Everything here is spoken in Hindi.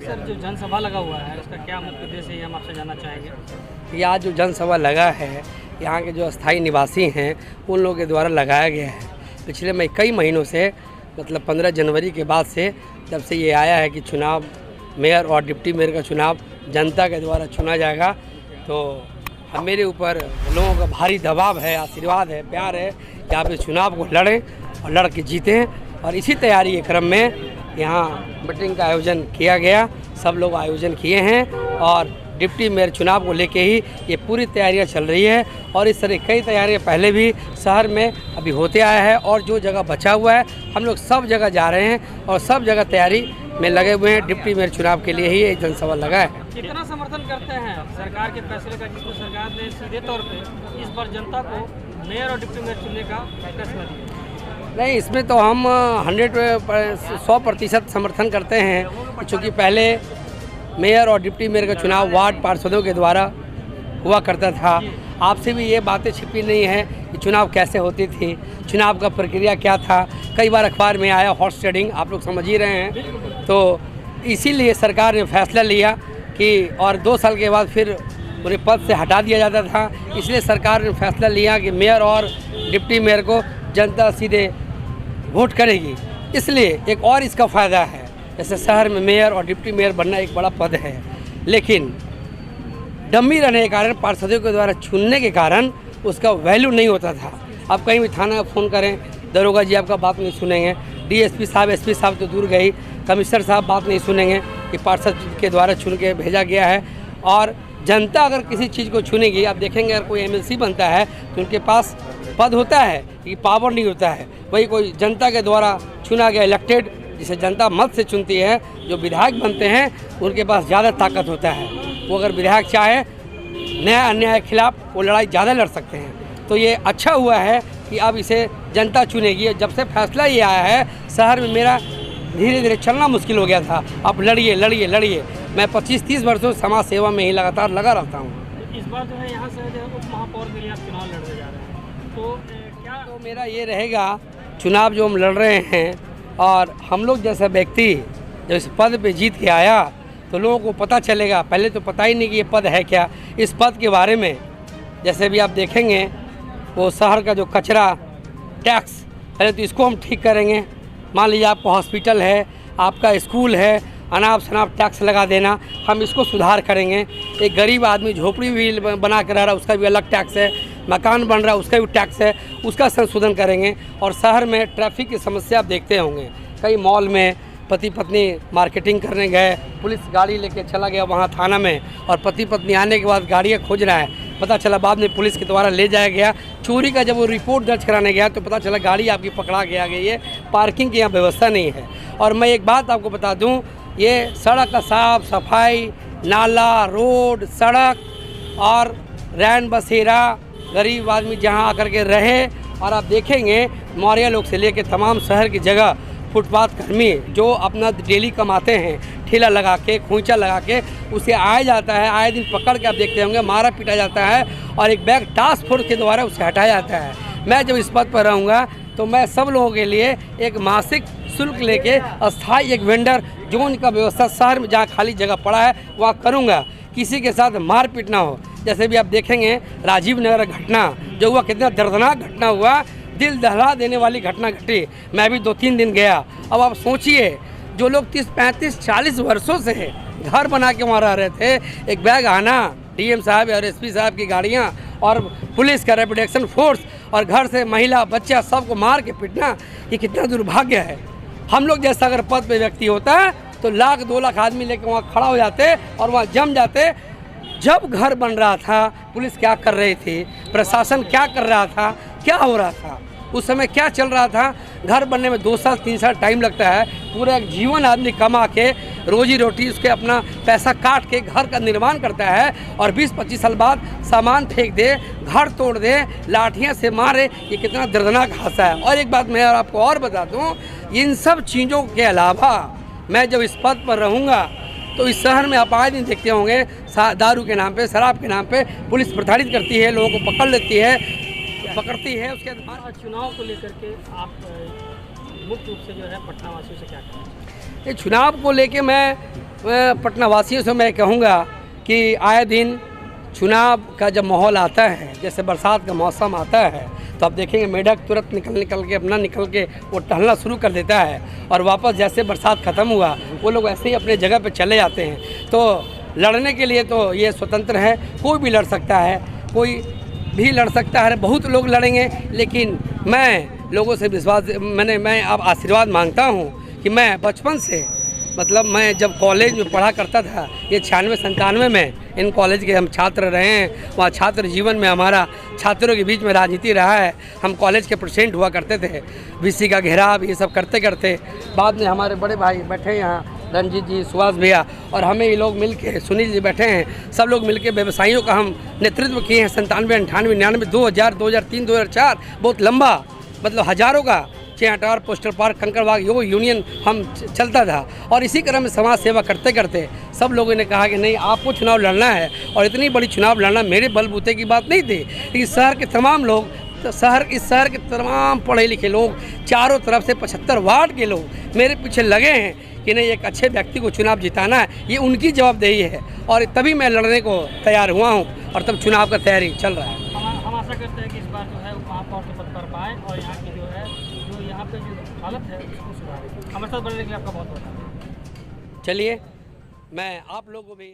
सर, जो जनसभा लगा हुआ है उसका क्या मुख्य उद्देश्य है, हम आपसे जानना चाहेंगे। यहाँ जो जनसभा लगा है, यहाँ के जो अस्थाई निवासी हैं उन लोगों के द्वारा लगाया गया है। पिछले कई महीनों से, मतलब 15 जनवरी के बाद से, जब से ये आया है कि चुनाव, मेयर और डिप्टी मेयर का चुनाव जनता के द्वारा चुना जाएगा, तो मेरे ऊपर लोगों का भारी दबाव है, आशीर्वाद है, प्यार है कि आप इस चुनाव को लड़ें और लड़ के जीतें। और इसी तैयारी के क्रम में यहाँ मीटिंग का आयोजन किया गया, सब लोग आयोजन किए हैं और डिप्टी मेयर चुनाव को लेके ही ये पूरी तैयारियां चल रही है। और इस तरह कई तैयारियां पहले भी शहर में अभी होते आया है और जो जगह बचा हुआ है हम लोग सब जगह जा रहे हैं और सब जगह तैयारी में लगे हुए हैं। डिप्टी मेयर चुनाव के लिए ही ये जनसभा लगा है। कितना समर्थन करते हैं सरकार के फैसले का, जिसमें सरकार ने सीधे तौर पे इस बार जनता को मेयर और डिप्टी मेयर चुनने का फैसला दिया? नहीं, इसमें तो हम 100% समर्थन करते हैं, क्योंकि पहले मेयर और डिप्टी मेयर का चुनाव वार्ड पार्षदों के द्वारा हुआ करता था। आपसे भी ये बातें छिपी नहीं है कि चुनाव कैसे होती थी, चुनाव का प्रक्रिया क्या था। कई बार अखबार में आया हॉर्स ट्रेडिंग, आप लोग समझ ही रहे हैं। तो इसीलिए सरकार ने फैसला लिया कि और 2 साल के बाद फिर उन्हें पद से हटा दिया जाता था। इसलिए सरकार ने फैसला लिया कि मेयर और डिप्टी मेयर को जनता सीधे वोट करेगी। इसलिए एक और इसका फ़ायदा है, जैसे शहर में मेयर और डिप्टी मेयर बनना एक बड़ा पद है, लेकिन डमी रहने के कारण, पार्षदों के द्वारा चुनने के कारण उसका वैल्यू नहीं होता था। अब कहीं भी थाना फ़ोन करें, दरोगा जी आपका बात नहीं सुनेंगे, डीएसपी साहब, एसपी साहब तो दूर गई, कमिश्नर साहब बात नहीं सुनेंगे कि पार्षद के द्वारा चुन के भेजा गया है। और जनता अगर किसी चीज़ को चुनेगी, आप देखेंगे अगर कोई एमएलसी बनता है तो उनके पास पद होता है, ये पावर नहीं होता है। वही कोई जनता के द्वारा चुना गया इलेक्टेड, जिसे जनता मत से चुनती है, जो विधायक बनते हैं उनके पास ज़्यादा ताकत होता है। वो अगर विधायक चाहे न्याय अन्याय के खिलाफ वो लड़ाई ज़्यादा लड़ सकते हैं। तो ये अच्छा हुआ है कि अब इसे जनता चुनेगी। जब से फैसला ये आया है, शहर में मेरा धीरे धीरे चलना मुश्किल हो गया था। अब लड़िए लड़िए लड़िए। मैं 25-30 वर्षों समाज सेवा में ही लगातार लगा रहता हूँ। इस बार जो है यहाँ से उप महापौर के लिए आप चुनाव लड़ने जा रहे हैं, तो क्या तो मेरा ये रहेगा, चुनाव जो हम लड़ रहे हैं और हम लोग जैसा व्यक्ति जब इस पद पे जीत के आया तो लोगों को पता चलेगा। पहले तो पता ही नहीं कि ये पद है क्या। इस पद के बारे में जैसे भी आप देखेंगे, वो शहर का जो कचरा टैक्स, पहले तो इसको हम ठीक करेंगे। मान लीजिए आपका हॉस्पिटल है, आपका स्कूल है, अनाप शनाप टैक्स लगा देना, हम इसको सुधार करेंगे। एक गरीब आदमी झोपड़ी भी बना कर रह रहा है, उसका भी अलग टैक्स है। मकान बन रहा है, उसका भी टैक्स है, उसका संशोधन करेंगे। और शहर में ट्रैफिक की समस्या आप देखते होंगे, कई मॉल में पति पत्नी मार्केटिंग करने गए, पुलिस गाड़ी लेके चला गया वहाँ थाना में, और पति पत्नी आने के बाद गाड़ियाँ खोज रहा है। पता चला बाद में पुलिस के द्वारा ले जाया गया। चोरी का जब वो रिपोर्ट दर्ज कराने गया तो पता चला गाड़ी आपकी पकड़ा के आ गई है, पार्किंग की यहाँ व्यवस्था नहीं है। और मैं एक बात आपको बता दूँ, ये सड़क का साफ सफाई, नाला, रोड, सड़क और रैन बसेरा, गरीब आदमी जहाँ आकर के रहे। और आप देखेंगे मौर्य लोग से लेके तमाम शहर की जगह फुटपाथ कर्मी जो अपना डेली कमाते हैं, ठेला लगा के, खोंचा लगा के, उसे आया जाता है, आए दिन पकड़ के आप देखते होंगे मारा पीटा जाता है और एक बैग टास्क फोर्स के द्वारा उसे हटाया जाता है। मैं जब इस पद पर रहूँगा तो मैं सब लोगों के लिए एक मासिक शुल्क लेके अस्थायी एक वेंडर जोन का व्यवस्था शहर में जहाँ खाली जगह पड़ा है वहाँ करूँगा। किसी के साथ मारपीट ना हो। जैसे भी आप देखेंगे राजीव नगर घटना जो हुआ, कितना दर्दनाक घटना हुआ, दिल दहला देने वाली घटना घटी। मैं भी 2-3 दिन गया। अब आप सोचिए, जो लोग 30-35-40 वर्षों से घर बना के वहाँ रह रहे थे, एक बैग आना, डीएम साहब और एसपी साहब की गाड़ियाँ और पुलिस का रैपिड एक्शन फोर्स और घर से महिला बच्चा सबको मार के पीटना, ये कितना दुर्भाग्य है। हम लोग जैसा अगर पद पे व्यक्ति होता है तो 1-2 लाख आदमी लेकर वहाँ खड़ा हो जाते और वहाँ जम जाते। जब घर बन रहा था पुलिस क्या कर रही थी, प्रशासन क्या कर रहा था, क्या हो रहा था, उस समय क्या चल रहा था। घर बनने में 2 साल 3 साल टाइम लगता है। पूरा एक जीवन आदमी कमा के रोजी रोटी उसके अपना पैसा काट के घर का निर्माण करता है और 20-25 साल बाद सामान फेंक दे, घर तोड़ दे, लाठियां से मारे। ये कितना दर्दनाक हादसा है। और एक बात मैं आपको और बता दूं, इन सब चीज़ों के अलावा मैं जब इस पद पर रहूँगा तो इस शहर में आप आए दिन देखते होंगे दारू के नाम पे, शराब के नाम पे पुलिस प्रताड़ित करती है, लोगों को पकड़ लेती है, पकड़ती है। उसके बाद चुनाव को लेकर के आप मुख्य रूप से जो है पटना वासियों से क्या कहें? ये चुनाव को लेके मैं पटना वासियों से मैं कहूँगा कि आए दिन चुनाव का जब माहौल आता है, जैसे बरसात का मौसम आता है, तो आप देखेंगे मेढक तुरंत निकल के वो टहलना शुरू कर देता है और वापस जैसे बरसात ख़त्म हुआ वो लोग ऐसे ही अपने जगह पे चले जाते हैं। तो लड़ने के लिए तो ये स्वतंत्र है, कोई भी लड़ सकता है, कोई भी लड़ सकता है, बहुत लोग लड़ेंगे। लेकिन मैं लोगों से मैं अब आशीर्वाद मांगता हूँ कि मैं बचपन से मतलब मैं जब कॉलेज में पढ़ा करता था, ये 96-97 में इन कॉलेज के हम छात्र रहे हैं। वहाँ छात्र जीवन में हमारा छात्रों के बीच में राजनीति रहा है। हम कॉलेज के प्रेसिडेंट हुआ करते थे, बीसी का घेराव ये सब करते करते बाद में हमारे बड़े भाई बैठे हैं यहाँ, रंजीत जी, सुभाष भैया, और हमें ये लोग मिल के, सुनील जी बैठे हैं, सब लोग मिल के व्यवसायियों का हम नेतृत्व किए हैं। 97, 98, 99, 2000, 2003, 2004 बहुत लंबा मतलब हज़ारों का चेहटार, पोस्टल पार्क, कंकड़बाग यूनियन हम चलता था। और इसी क्रम में समाज सेवा करते करते सब लोगों ने कहा कि नहीं, आपको चुनाव लड़ना है। और इतनी बड़ी चुनाव लड़ना मेरे बलबूते की बात नहीं थी। लेकिन शहर के तमाम लोग, इस शहर के तमाम पढ़े लिखे लोग, चारों तरफ से 75 वार्ड के लोग मेरे पीछे लगे हैं कि नहीं, एक अच्छे व्यक्ति को चुनाव जिताना है, ये उनकी जवाबदेही है। और तभी मैं लड़ने को तैयार हुआ हूँ और तब चुनाव का तैयारी चल रहा है। हम आशा करते हैं कि इस बार जो है महापौर के पद पर पाएँ और यहाँ की जो यहाँ पे जो हालत है उसको सुधारें। हमारे साथ बनने के लिए आपका बहुत बहुत धन्यवाद। चलिए, मैं आप लोगों को भी